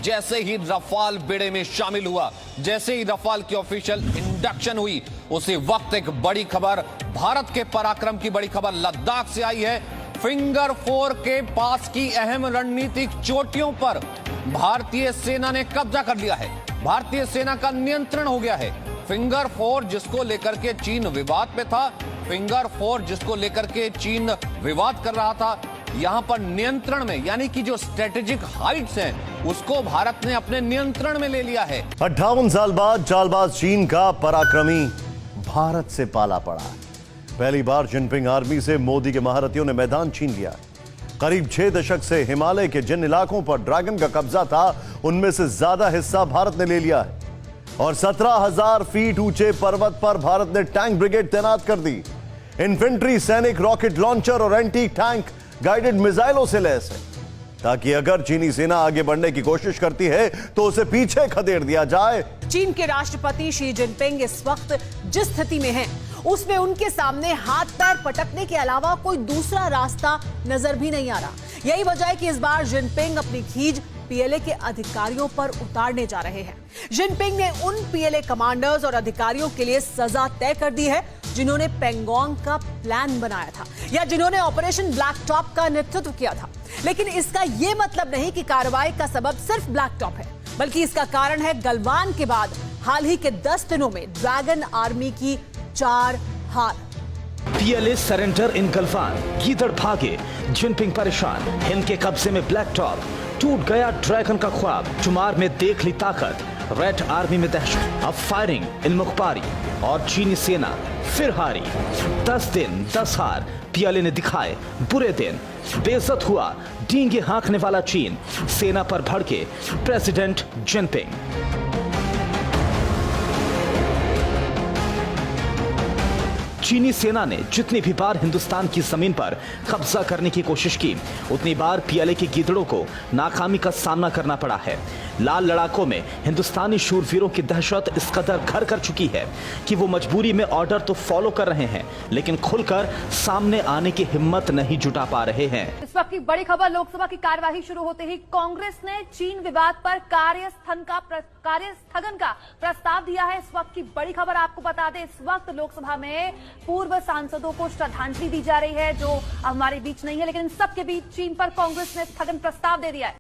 जैसे ही रफाल बेड़े में शामिल हुआ, जैसे ही रफाल की ऑफिशियल इंडक्शन हुई, उसी वक्त एक बड़ी खबर, भारत के पराक्रम की बड़ी खबर लद्दाख से आई है। फिंगर 4 के पास की अहम रणनीतिक चोटियों पर भारतीय सेना ने कब्जा कर लिया है। भारतीय सेना का नियंत्रण हो गया है। फिंगर 4 जिसको लेकर के चीन विवाद पे था, फिंगर 4 जिसको लेकर के चीन विवाद कर रहा था, यहां पर नियंत्रण में, यानी कि जो स्ट्रेटेजिक हाइट्स हैं उसको भारत ने अपने नियंत्रण में ले लिया है। 58 साल बाद चालबाज चीन का पराक्रमी भारत से पाला पड़ा। पहली बार जिनपिंग आर्मी से मोदी के महारथियों ने मैदान छीन लिया। करीब 6 दशक से हिमालय के जिन इलाकों पर ड्रैगन का कब्जा था, उनमें से ज्यादा हिस्सा भारत ने ले लिया है और 17,000 फीट ऊंचे पर्वत पर भारत ने टैंक ब्रिगेड तैनात कर दी। इन्फेंट्री सैनिक रॉकेट लॉन्चर और एंटी टैंक गाइडेड मिसाइलों से लैस है, ताकि अगर चीनी सेना आगे बढ़ने की कोशिश करती है तो उसे पीछे खदेड़ दिया जाए। चीन के राष्ट्रपति शी जिनपिंग इस वक्त जिस स्थिति में हैं, उसमें उनके सामने हाथ पैर पटकने के अलावा कोई दूसरा रास्ता नजर भी नहीं आ रहा। यही वजह है कि इस बार जिनपिंग अपनी खींच पीएलए के अधिकारियों पर उतारने जा रहे हैं। जिनपिंग ने उन पीएलए कमांडर्स और अधिकारियों के लिए सजा तय कर दी है जिन्होंने पेंगोंग का प्लान बनाया था या जिन्होंने ऑपरेशन ब्लैक टॉप का नेतृत्व किया था। लेकिन इसका यह मतलब नहीं कि कार्रवाई का सबब सिर्फ ब्लैक टॉप है, बल्कि इसका कारण है गलवान के बाद हाल ही के 10 दिनों में ड्रैगन आर्मी की 4 हार। पीएलए सरेंडर इन गलवान, गीदड़ भागे, जिनपिंग परेशान, हिंद के कब्जे में ब्लैक टॉप, टूट गया ड्रैगन का ख्वाब, चुमार में देख ली ताकत, रेड आर्मी में दहशत, अब फायरिंग इन मुखपारी और चीनी सेना फिर हारी। 10 दिन 10 हार, पीएलए ने दिखाए बुरे दिन। बेइज्जत हुआ डींगे हाँकने वाला चीन, सेना पर भड़के प्रेसिडेंट जिनपिंग। चीनी सेना ने जितनी भी बार हिंदुस्तान की जमीन पर कब्जा करने की कोशिश की, उतनी बार पीएलए के गीदड़ों को नाकामी का सामना करना पड़ा है। लाल लड़ाकों में हिंदुस्तानी शूरवीरों की दहशत इस कदर घर कर चुकी है कि वो मजबूरी में ऑर्डर तो फॉलो कर रहे हैं, लेकिन खुलकर सामने आने की हिम्मत नहीं जुटा पा रहे हैं। इस वक्त की बड़ी खबर, लोकसभा की कार्यवाही शुरू होते ही कांग्रेस ने चीन विवाद पर कार्यस्थगन का प्रस्ताव दिया है। इस वक्त की बड़ी खबर आपको बता दें, इस वक्त लोकसभा में पूर्व सांसदों को श्रद्धांजलि दी जा रही है जो हमारे बीच नहीं है, लेकिन इन सबके बीच चीन पर कांग्रेस ने स्थगन प्रस्ताव दे दिया है।